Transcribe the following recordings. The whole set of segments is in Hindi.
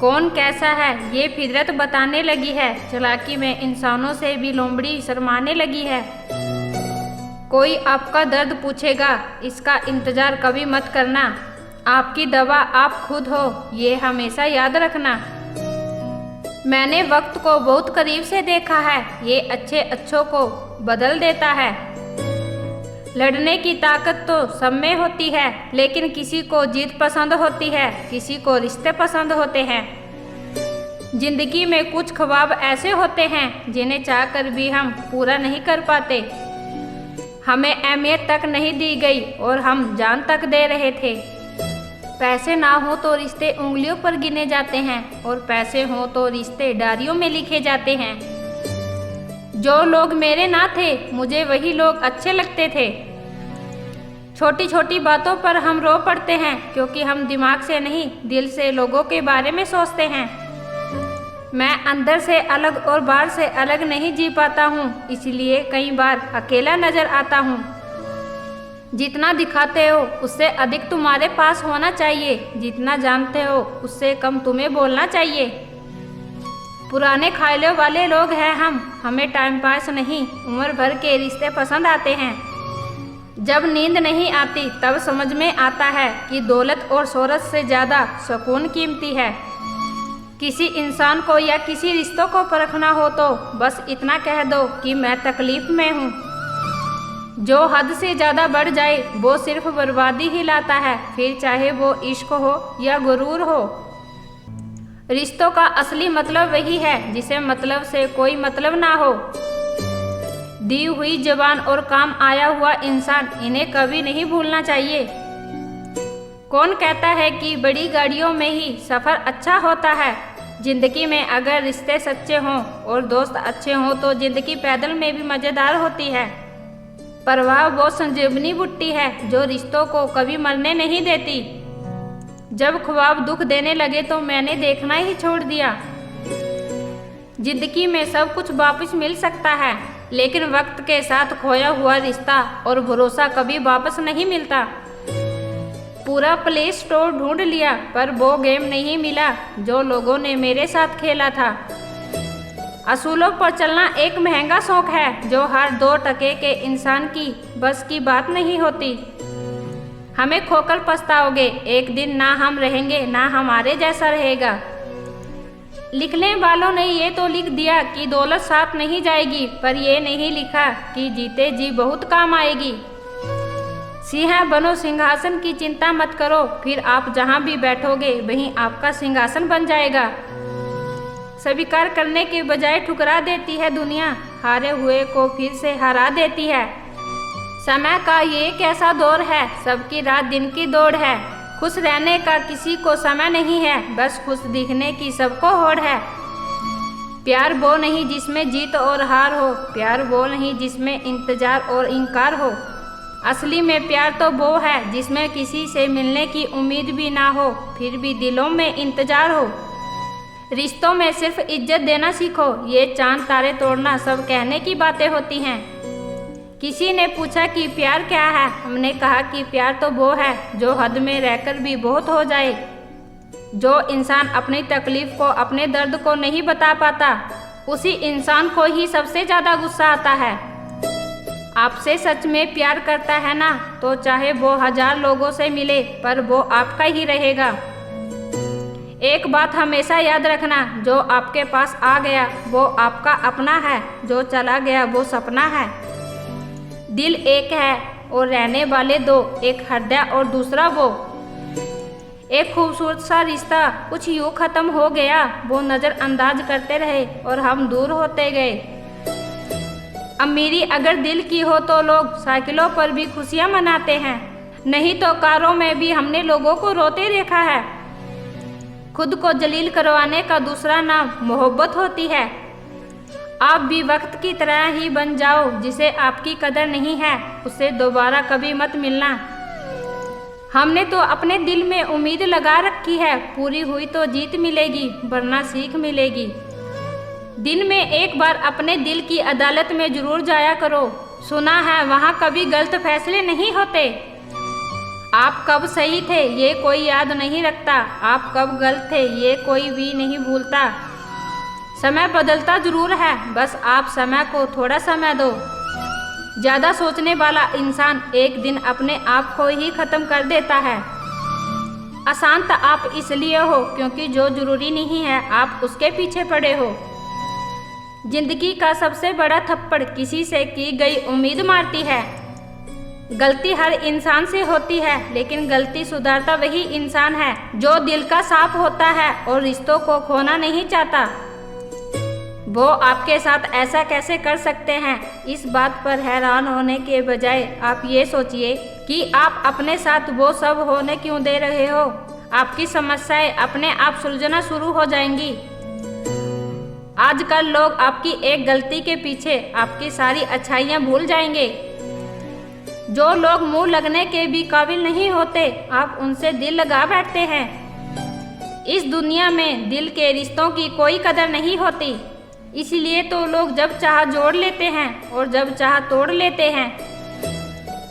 कौन कैसा है ये फितरत बताने लगी है, चालाकी में इंसानों से भी लोमड़ी शर्माने लगी है। कोई आपका दर्द पूछेगा, इसका इंतज़ार कभी मत करना, आपकी दवा आप खुद हो, ये हमेशा याद रखना। मैंने वक्त को बहुत करीब से देखा है, ये अच्छे अच्छों को बदल देता है। लड़ने की ताकत तो सब में होती है, लेकिन किसी को जीत पसंद होती है, किसी को रिश्ते पसंद होते हैं। जिंदगी में कुछ ख्वाब ऐसे होते हैं जिन्हें चाहकर भी हम पूरा नहीं कर पाते। हमें अहमियत तक नहीं दी गई और हम जान तक दे रहे थे। पैसे ना हो तो रिश्ते उंगलियों पर गिने जाते हैं और पैसे हो तो रिश्ते डायरियों में लिखे जाते हैं। जो लोग मेरे ना थे मुझे वही लोग अच्छे लगते थे। छोटी छोटी बातों पर हम रो पड़ते हैं क्योंकि हम दिमाग से नहीं दिल से लोगों के बारे में सोचते हैं। मैं अंदर से अलग और बाहर से अलग नहीं जी पाता हूँ, इसलिए कई बार अकेला नजर आता हूँ। जितना दिखाते हो उससे अधिक तुम्हारे पास होना चाहिए, जितना जानते हो उससे कम तुम्हें बोलना चाहिए। पुराने ख्यालों वाले लोग हैं हम, हमें टाइम पास नहीं उम्र भर के रिश्ते पसंद आते हैं। जब नींद नहीं आती तब समझ में आता है कि दौलत और शोहरत से ज़्यादा सुकून कीमती है। किसी इंसान को या किसी रिश्तों को परखना हो तो बस इतना कह दो कि मैं तकलीफ में हूँ। जो हद से ज़्यादा बढ़ जाए वो सिर्फ बर्बादी ही लाता है, फिर चाहे वो इश्क हो या गुरूर हो। रिश्तों का असली मतलब वही है जिसे मतलब से कोई मतलब ना हो। दी हुई जबान और काम आया हुआ इंसान, इन्हें कभी नहीं भूलना चाहिए। कौन कहता है कि बड़ी गाड़ियों में ही सफ़र अच्छा होता है। जिंदगी में अगर रिश्ते सच्चे हों और दोस्त अच्छे हों तो ज़िंदगी पैदल में भी मज़ेदार होती है। परवाह वो संजीवनी बुट्टी है जो रिश्तों को कभी मरने नहीं देती। जब ख्वाब दुख देने लगे तो मैंने देखना ही छोड़ दिया। जिंदगी में सब कुछ वापस मिल सकता है, लेकिन वक्त के साथ खोया हुआ रिश्ता और भरोसा कभी वापस नहीं मिलता। पूरा प्ले स्टोर ढूंढ लिया पर वो गेम नहीं मिला जो लोगों ने मेरे साथ खेला था। असूलों पर चलना एक महंगा शौक है जो हर 2 टके के इंसान की बस की बात नहीं होती। हमें खोकर पछताओगे, एक दिन ना हम रहेंगे ना हमारे जैसा रहेगा। लिखने वालों ने ये तो लिख दिया कि दौलत साथ नहीं जाएगी, पर ये नहीं लिखा कि जीते जी बहुत काम आएगी। सिंह बनो सिंहासन की चिंता मत करो, फिर आप जहाँ भी बैठोगे वहीं आपका सिंहासन बन जाएगा। स्वीकार करने के बजाय ठुकरा देती है दुनिया, हारे हुए को फिर से हरा देती है। समय का ये कैसा दौर है, सबकी रात दिन की दौड़ है। खुश रहने का किसी को समय नहीं है, बस खुश दिखने की सबको होड़ है। प्यार वो नहीं जिसमें जीत और हार हो, प्यार वो नहीं जिसमें इंतजार और इनकार हो। असली में प्यार तो वो है जिसमें किसी से मिलने की उम्मीद भी ना हो, फिर भी दिलों में इंतजार हो। रिश्तों में सिर्फ इज्जत देना सीखो, ये चांद तारे तोड़ना सब कहने की बातें होती हैं। किसी ने पूछा कि प्यार क्या है, हमने कहा कि प्यार तो वो है जो हद में रहकर भी बहुत हो जाए। जो इंसान अपनी तकलीफ को, अपने दर्द को नहीं बता पाता, उसी इंसान को ही सबसे ज़्यादा गुस्सा आता है। आपसे सच में प्यार करता है ना, तो चाहे वो 1000 लोगों से मिले पर वो आपका ही रहेगा। एक बात हमेशा याद रखना, जो आपके पास आ गया वो आपका अपना है, जो चला गया वो सपना है। दिल एक है और रहने वाले 2, एक हृदय और दूसरा वो। एक खूबसूरत सा रिश्ता कुछ यूँ ख़त्म हो गया, वो नज़रअंदाज करते रहे और हम दूर होते गए। अमीरी अगर दिल की हो तो लोग साइकिलों पर भी खुशियाँ मनाते हैं, नहीं तो कारों में भी हमने लोगों को रोते देखा है। खुद को जलील करवाने का दूसरा नाम मोहब्बत होती है। आप भी वक्त की तरह ही बन जाओ, जिसे आपकी कदर नहीं है उससे दोबारा कभी मत मिलना। हमने तो अपने दिल में उम्मीद लगा रखी है, पूरी हुई तो जीत मिलेगी वरना सीख मिलेगी। दिन में एक बार अपने दिल की अदालत में जरूर जाया करो, सुना है वहाँ कभी गलत फैसले नहीं होते। आप कब सही थे ये कोई याद नहीं रखता, आप कब गलत थे ये कोई भी नहीं भूलता। समय बदलता जरूर है, बस आप समय को थोड़ा समय दो। ज़्यादा सोचने वाला इंसान एक दिन अपने आप को ही ख़त्म कर देता है। अशांत आप इसलिए हो क्योंकि जो ज़रूरी नहीं है आप उसके पीछे पड़े हो। जिंदगी का सबसे बड़ा थप्पड़ किसी से की गई उम्मीद मारती है। गलती हर इंसान से होती है, लेकिन गलती सुधारता वही इंसान है जो दिल का साफ होता है और रिश्तों को खोना नहीं चाहता। वो आपके साथ ऐसा कैसे कर सकते हैं, इस बात पर हैरान होने के बजाय आप ये सोचिए कि आप अपने साथ वो सब होने क्यों दे रहे हो। आपकी समस्याएं अपने आप सुलझना शुरू हो जाएंगी। आजकल लोग आपकी एक गलती के पीछे आपकी सारी अच्छाइयाँ भूल जाएंगे। जो लोग मुंह लगने के भी काबिल नहीं होते, आप उनसे दिल लगा बैठते हैं। इस दुनिया में दिल के रिश्तों की कोई कदर नहीं होती, इसलिए तो लोग जब चाह जोड़ लेते हैं और जब चाह तोड़ लेते हैं।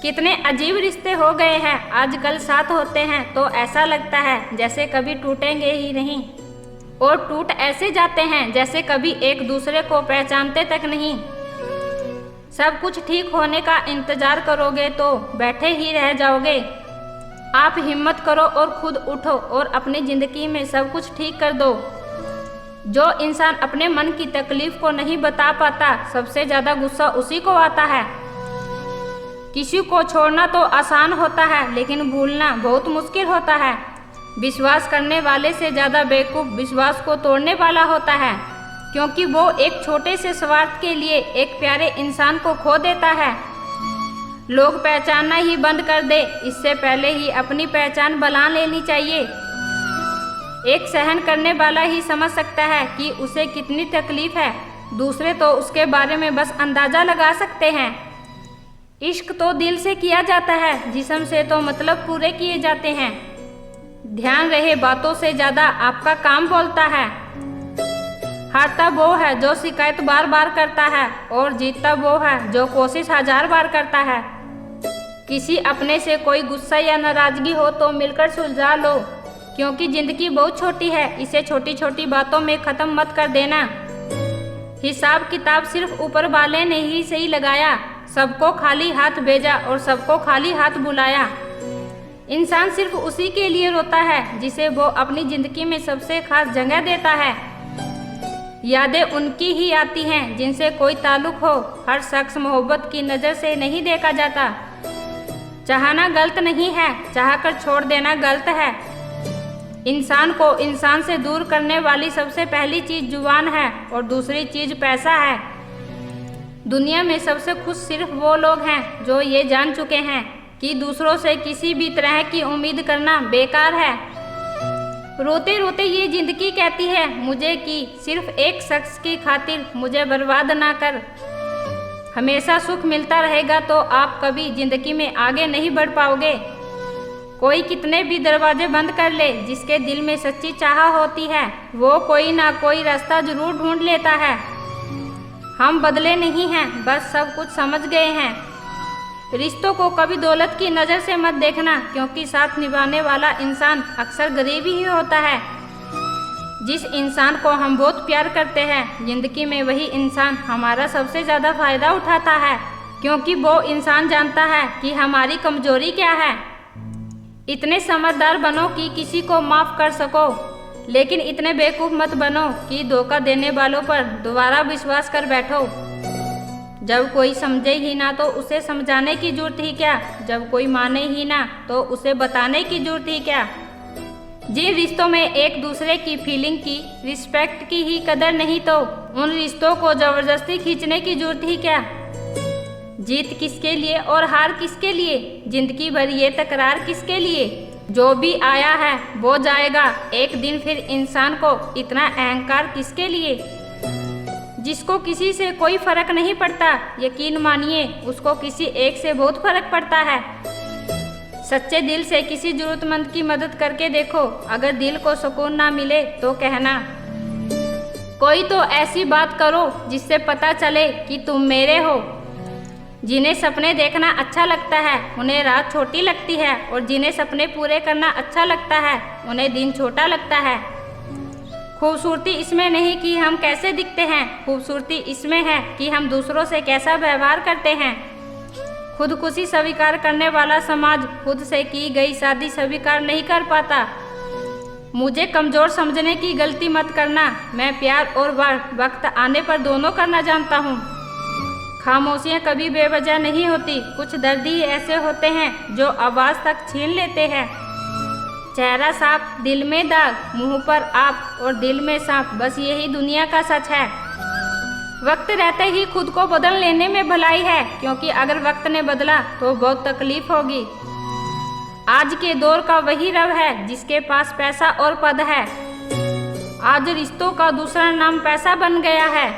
कितने अजीब रिश्ते हो गए हैं आजकल, साथ होते हैं तो ऐसा लगता है जैसे कभी टूटेंगे ही नहीं, और टूट ऐसे जाते हैं जैसे कभी एक दूसरे को पहचानते तक नहीं। सब कुछ ठीक होने का इंतजार करोगे तो बैठे ही रह जाओगे। आप हिम्मत करो और खुद उठो और अपनी ज़िंदगी में सब कुछ ठीक कर दो। जो इंसान अपने मन की तकलीफ को नहीं बता पाता, सबसे ज़्यादा गुस्सा उसी को आता है। किसी को छोड़ना तो आसान होता है, लेकिन भूलना बहुत मुश्किल होता है। विश्वास करने वाले से ज़्यादा बेवकूफ़ विश्वास को तोड़ने वाला होता है, क्योंकि वो एक छोटे से स्वार्थ के लिए एक प्यारे इंसान को खो देता है। लोग पहचानना ही बंद कर दे, इससे पहले ही अपनी पहचान बना लेनी चाहिए। एक सहन करने वाला ही समझ सकता है कि उसे कितनी तकलीफ है, दूसरे तो उसके बारे में बस अंदाज़ा लगा सकते हैं। इश्क तो दिल से किया जाता है, जिस्म से तो मतलब पूरे किए जाते हैं। ध्यान रहे, बातों से ज़्यादा आपका काम बोलता है। हारता वो है जो शिकायत बार बार करता है, और जीतता वो है जो कोशिश 1000 बार करता है। किसी अपने से कोई गुस्सा या नाराज़गी हो तो मिलकर सुलझा लो, क्योंकि ज़िंदगी बहुत छोटी है, इसे छोटी छोटी बातों में ख़त्म मत कर देना। हिसाब किताब सिर्फ ऊपर वाले ने ही सही लगाया, सबको खाली हाथ भेजा और सबको खाली हाथ बुलाया। इंसान सिर्फ उसी के लिए रोता है जिसे वो अपनी ज़िंदगी में सबसे खास जगह देता है। यादें उनकी ही आती हैं जिनसे कोई ताल्लुक़ हो। हर शख्स मोहब्बत की नज़र से नहीं देखा जाता। चाहना गलत नहीं है, चाहकर छोड़ देना गलत है। इंसान को इंसान से दूर करने वाली सबसे पहली चीज़ जुबान है और दूसरी चीज़ पैसा है। दुनिया में सबसे खुश सिर्फ वो लोग हैं जो ये जान चुके हैं कि दूसरों से किसी भी तरह की उम्मीद करना बेकार है। रोते रोते ये ज़िंदगी कहती है मुझे कि सिर्फ एक शख्स की खातिर मुझे बर्बाद ना कर। हमेशा सुख मिलता रहेगा तो आप कभी ज़िंदगी में आगे नहीं बढ़ पाओगे। कोई कितने भी दरवाजे बंद कर ले, जिसके दिल में सच्ची चाह होती है वो कोई ना कोई रास्ता जरूर ढूंढ लेता है। हम बदले नहीं हैं, बस सब कुछ समझ गए हैं। रिश्तों को कभी दौलत की नज़र से मत देखना, क्योंकि साथ निभाने वाला इंसान अक्सर गरीब ही होता है। जिस इंसान को हम बहुत प्यार करते हैं, ज़िंदगी में वही इंसान हमारा सबसे ज़्यादा फ़ायदा उठाता है, क्योंकि वो इंसान जानता है कि हमारी कमज़ोरी क्या है। इतने समझदार बनो कि किसी को माफ़ कर सको, लेकिन इतने बेवकूफ़ मत बनो कि धोखा देने वालों पर दोबारा विश्वास कर बैठो। जब कोई समझे ही ना तो उसे समझाने की जरूरत ही क्या, जब कोई माने ही ना तो उसे बताने की जरूरत ही क्या। जिन रिश्तों में एक दूसरे की फीलिंग की, रिस्पेक्ट की ही कदर नहीं, तो उन रिश्तों को ज़बरदस्ती खींचने की जरूरत ही क्या। जीत किसके लिए और हार किसके लिए, जिंदगी भर ये तकरार किसके लिए। जो भी आया है वो जाएगा एक दिन, फिर इंसान को इतना अहंकार किसके लिए। जिसको किसी से कोई फ़र्क नहीं पड़ता, यकीन मानिए उसको किसी एक से बहुत फ़र्क पड़ता है। सच्चे दिल से किसी ज़रूरतमंद की मदद करके देखो, अगर दिल को सुकून ना मिले तो कहना। कोई तो ऐसी बात करो जिससे पता चले कि तुम मेरे हो। जिन्हें सपने देखना अच्छा लगता है उन्हें रात छोटी लगती है, और जिन्हें सपने पूरे करना अच्छा लगता है उन्हें दिन छोटा लगता है। खूबसूरती इसमें नहीं कि हम कैसे दिखते हैं, खूबसूरती इसमें है कि हम दूसरों से कैसा व्यवहार करते हैं। खुदकुशी स्वीकार करने वाला समाज खुद से की गई शादी स्वीकार नहीं कर पाता। मुझे कमज़ोर समझने की गलती मत करना, मैं प्यार और वार वक्त आने पर दोनों करना जानता हूँ। खामोशियाँ कभी बेवजह नहीं होती, कुछ दर्द ही ऐसे होते हैं जो आवाज़ तक छीन लेते हैं। चेहरा साफ, दिल में दाग, मुंह पर आप और दिल में सांप, बस यही दुनिया का सच है। वक्त रहते ही खुद को बदल लेने में भलाई है, क्योंकि अगर वक्त ने बदला तो बहुत तकलीफ होगी। आज के दौर का वही रव है जिसके पास पैसा और पद है। आज रिश्तों का दूसरा नाम पैसा बन गया है।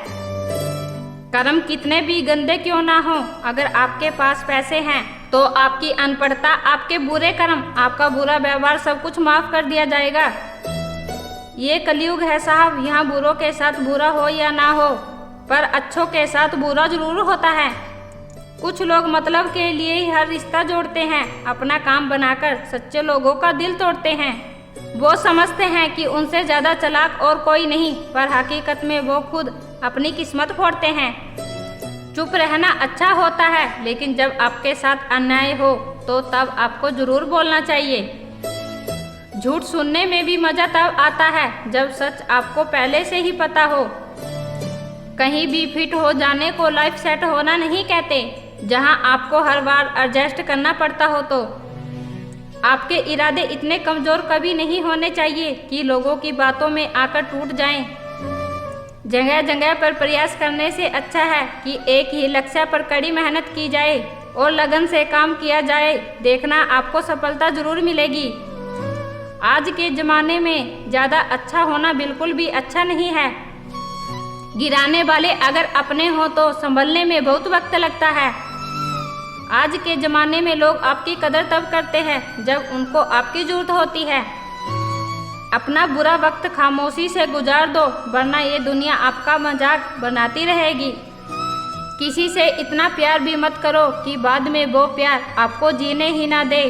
कर्म कितने भी गंदे क्यों ना हो, अगर आपके पास पैसे हैं तो आपकी अनपढ़ता, आपके बुरे कर्म, आपका बुरा व्यवहार सब कुछ माफ कर दिया जाएगा। ये कलयुग है साहब, यहाँ बुरों के साथ बुरा हो या ना हो, पर अच्छों के साथ बुरा जरूर होता है। कुछ लोग मतलब के लिए ही हर रिश्ता जोड़ते हैं, अपना काम बनाकर सच्चे लोगों का दिल तोड़ते हैं। वो समझते हैं कि उनसे ज़्यादा चालाक और कोई नहीं, पर हकीकत में वो खुद अपनी किस्मत फोड़ते हैं। चुप रहना अच्छा होता है, लेकिन जब आपके साथ अन्याय हो तो तब आपको जरूर बोलना चाहिए। झूठ सुनने में भी मज़ा तब आता है जब सच आपको पहले से ही पता हो। कहीं भी फिट हो जाने को लाइफ सेट होना नहीं कहते, जहां आपको हर बार एडजस्ट करना पड़ता हो। तो आपके इरादे इतने कमज़ोर कभी नहीं होने चाहिए कि लोगों की बातों में आकर टूट जाएं। जगह जगह पर प्रयास करने से अच्छा है कि एक ही लक्ष्य पर कड़ी मेहनत की जाए और लगन से काम किया जाए। देखना आपको सफलता जरूर मिलेगी। आज के ज़माने में ज़्यादा अच्छा होना बिल्कुल भी अच्छा नहीं है। गिराने वाले अगर अपने हों तो संभलने में बहुत वक्त लगता है। आज के ज़माने में लोग आपकी कदर तब करते हैं जब उनको आपकी ज़रूरत होती है। अपना बुरा वक्त खामोशी से गुजार दो, वरना ये दुनिया आपका मजाक बनाती रहेगी। किसी से इतना प्यार भी मत करो कि बाद में वो प्यार आपको जीने ही ना दे।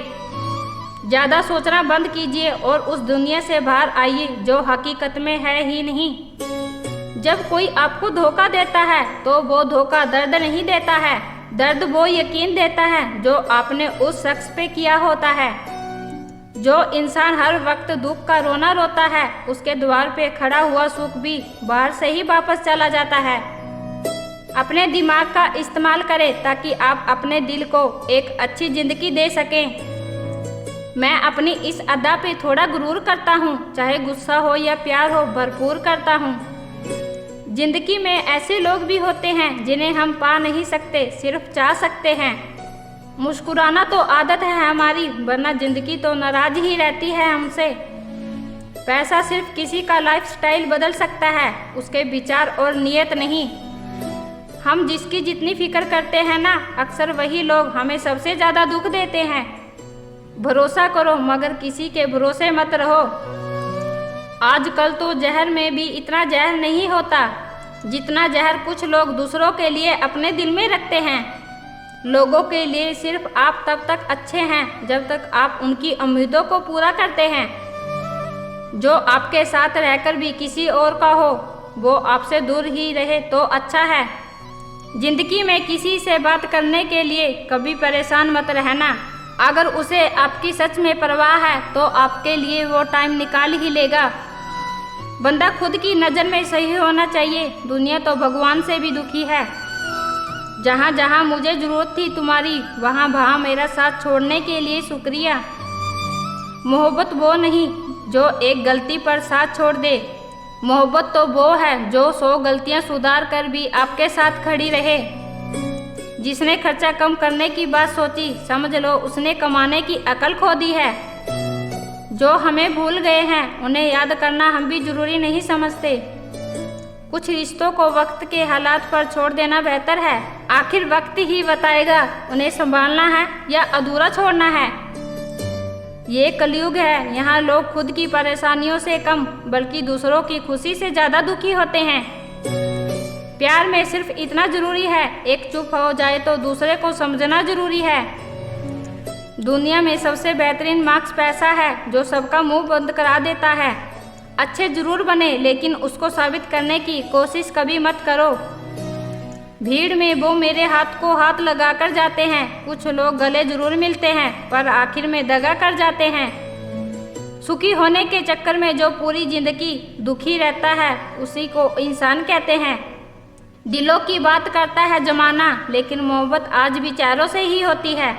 ज़्यादा सोचना बंद कीजिए और उस दुनिया से बाहर आइए जो हकीकत में है ही नहीं। जब कोई आपको धोखा देता है तो वो धोखा दर्द नहीं देता है, दर्द वो यकीन देता है जो आपने उस शख्स पे किया होता है। जो इंसान हर वक्त दुख का रोना रोता है, उसके द्वार पे खड़ा हुआ सुख भी बाहर से ही वापस चला जाता है। अपने दिमाग का इस्तेमाल करें ताकि आप अपने दिल को एक अच्छी जिंदगी दे सकें। मैं अपनी इस अदा पे थोड़ा गुरूर करता हूँ, चाहे गुस्सा हो या प्यार हो, भरपूर करता हूँ। जिंदगी में ऐसे लोग भी होते हैं जिन्हें हम पा नहीं सकते, सिर्फ चाह सकते हैं। मुस्कुराना तो आदत है हमारी, वरना जिंदगी तो नाराज ही रहती है हमसे। पैसा सिर्फ किसी का लाइफस्टाइल बदल सकता है, उसके विचार और नियत नहीं। हम जिसकी जितनी फिक्र करते हैं ना, अक्सर वही लोग हमें सबसे ज़्यादा दुख देते हैं। भरोसा करो मगर किसी के भरोसे मत रहो। आजकल तो जहर में भी इतना जहर नहीं होता जितना जहर कुछ लोग दूसरों के लिए अपने दिल में रखते हैं। लोगों के लिए सिर्फ आप तब तक अच्छे हैं जब तक आप उनकी उम्मीदों को पूरा करते हैं। जो आपके साथ रहकर भी किसी और का हो, वो आपसे दूर ही रहे तो अच्छा है। जिंदगी में किसी से बात करने के लिए कभी परेशान मत रहना। अगर उसे आपकी सच में परवाह है तो आपके लिए वो टाइम निकाल ही लेगा। बंदा खुद की नज़र में सही होना चाहिए, दुनिया तो भगवान से भी दुखी है। जहाँ जहाँ मुझे ज़रूरत थी तुम्हारी, वहाँ वहाँ मेरा साथ छोड़ने के लिए शुक्रिया। मोहब्बत वो नहीं जो एक गलती पर साथ छोड़ दे, मोहब्बत तो वो है जो 100 गलतियाँ सुधार कर भी आपके साथ खड़ी रहे। जिसने खर्चा कम करने की बात सोची, समझ लो उसने कमाने की अकल खो दी है। जो हमें भूल गए हैं उन्हें याद करना हम भी जरूरी नहीं समझते। कुछ रिश्तों को वक्त के हालात पर छोड़ देना बेहतर है। आखिर वक्त ही बताएगा उन्हें संभालना है या अधूरा छोड़ना है। ये कलयुग है, यहाँ लोग खुद की परेशानियों से कम बल्कि दूसरों की खुशी से ज़्यादा दुखी होते हैं। प्यार में सिर्फ इतना जरूरी है, एक चुप हो जाए तो दूसरे को समझना जरूरी है। दुनिया में सबसे बेहतरीन मार्क्स पैसा है जो सबका मुंह बंद करा देता है। अच्छे जरूर बने लेकिन उसको साबित करने की कोशिश कभी मत करो। भीड़ में वो मेरे हाथ को हाथ लगा कर जाते हैं। कुछ लोग गले जरूर मिलते हैं पर आखिर में दगा कर जाते हैं। सुखी होने के चक्कर में जो पूरी जिंदगी दुखी रहता है उसी को इंसान कहते हैं। दिलों की बात करता है जमाना, लेकिन मोहब्बत आज विचारों से ही होती है।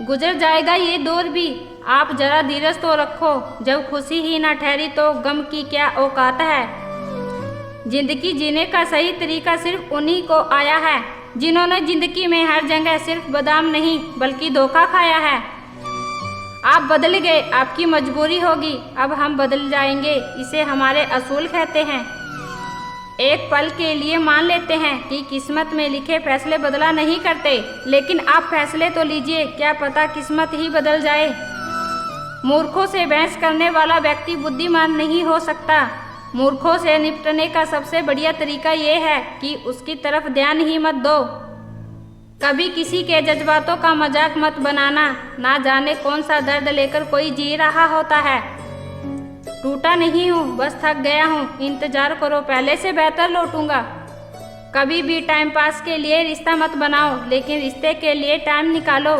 गुजर जाएगा ये दौर भी, आप जरा धीरज तो रखो। जब खुशी ही ना ठहरी तो गम की क्या औकात है। जिंदगी जीने का सही तरीका सिर्फ उन्हीं को आया है जिन्होंने जिंदगी में हर जगह सिर्फ बादाम नहीं बल्कि धोखा खाया है। आप बदल गए, आपकी मजबूरी होगी, अब हम बदल जाएंगे, इसे हमारे असूल कहते हैं। एक पल के लिए मान लेते हैं कि किस्मत में लिखे फैसले बदला नहीं करते, लेकिन आप फैसले तो लीजिए, क्या पता किस्मत ही बदल जाए। मूर्खों से बहस करने वाला व्यक्ति बुद्धिमान नहीं हो सकता। मूर्खों से निपटने का सबसे बढ़िया तरीका ये है कि उसकी तरफ ध्यान ही मत दो। कभी किसी के जज्बातों का मजाक मत बनाना। ना जाने कौन सा दर्द लेकर कोई जी रहा होता है। टूटा नहीं हूँ, बस थक गया हूँ, इंतजार करो, पहले से बेहतर लौटूंगा। कभी भी टाइम पास के लिए रिश्ता मत बनाओ, लेकिन रिश्ते के लिए टाइम निकालो।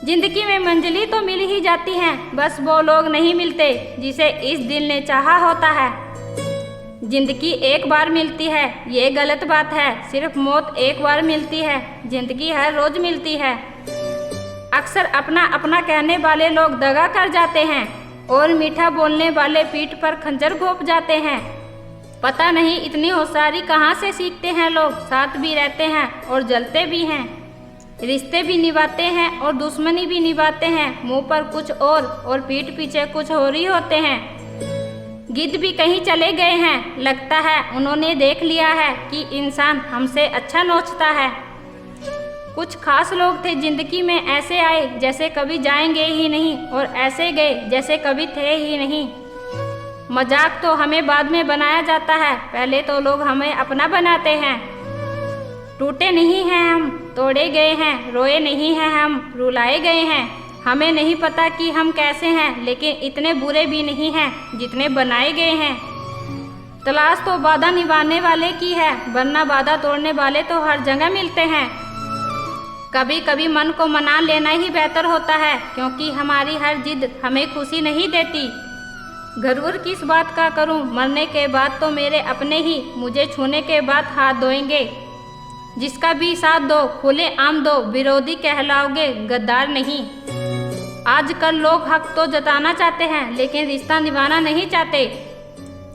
जिंदगी में मंजिलें तो मिल ही जाती हैं, बस वो लोग नहीं मिलते जिसे इस दिल ने चाहा होता है। जिंदगी एक बार मिलती है, ये गलत बात है। सिर्फ मौत एक बार मिलती है, जिंदगी हर रोज मिलती है। अक्सर अपना अपना कहने वाले लोग दगा कर जाते हैं और मीठा बोलने वाले पीठ पर खंजर घोंप जाते हैं। पता नहीं इतनी होशियारी कहाँ से सीखते हैं लोग। साथ भी रहते हैं और जलते भी हैं, रिश्ते भी निभाते हैं और दुश्मनी भी निभाते हैं। मुंह पर कुछ और पीठ पीछे कुछ और ही होते हैं। गिद्ध भी कहीं चले गए हैं, लगता है उन्होंने देख लिया है कि इंसान हमसे अच्छा नोचता है। कुछ खास लोग थे जिंदगी में, ऐसे आए जैसे कभी जाएंगे ही नहीं और ऐसे गए जैसे कभी थे ही नहीं। मजाक तो हमें बाद में बनाया जाता है, पहले तो लोग हमें अपना बनाते हैं। टूटे नहीं हैं हम, तोड़े गए हैं। रोए नहीं हैं हम, रुलाए गए हैं। हमें नहीं पता कि हम कैसे हैं, लेकिन इतने बुरे भी नहीं हैं जितने बनाए गए हैं। तलाश तो वादा निभाने वाले की है, वरना वादा तोड़ने वाले तो हर जगह मिलते हैं। कभी कभी मन को मना लेना ही बेहतर होता है, क्योंकि हमारी हर जिद हमें खुशी नहीं देती। गरूर किस बात का करूं, मरने के बाद तो मेरे अपने ही मुझे छूने के बाद हाथ धोएंगे। जिसका भी साथ दो, खुले आम दो, विरोधी कहलाओगे, गद्दार नहीं। आजकल लोग हक तो जताना चाहते हैं, लेकिन रिश्ता निभाना नहीं चाहते।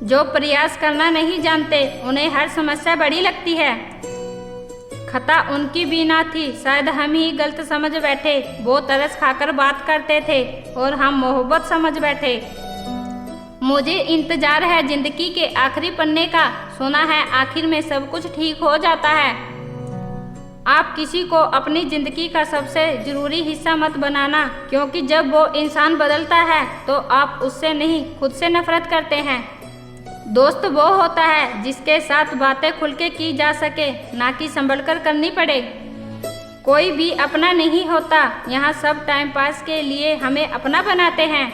जो प्रयास करना नहीं जानते, उन्हें हर समस्या बड़ी लगती है। खता उनकी भी ना थी, शायद हम ही गलत समझ बैठे। वो तरस खाकर बात करते थे और हम मोहब्बत समझ बैठे। मुझे इंतजार है जिंदगी के आखिरी पन्ने का, सुना है आखिर में सब कुछ ठीक हो जाता है। आप किसी को अपनी ज़िंदगी का सबसे ज़रूरी हिस्सा मत बनाना, क्योंकि जब वो इंसान बदलता है तो आप उससे नहीं खुद से नफरत करते हैं। दोस्त वो होता है जिसके साथ बातें खुल के की जा सके, ना कि संभल कर करनी पड़े। कोई भी अपना नहीं होता, यहाँ सब टाइम पास के लिए हमें अपना बनाते हैं।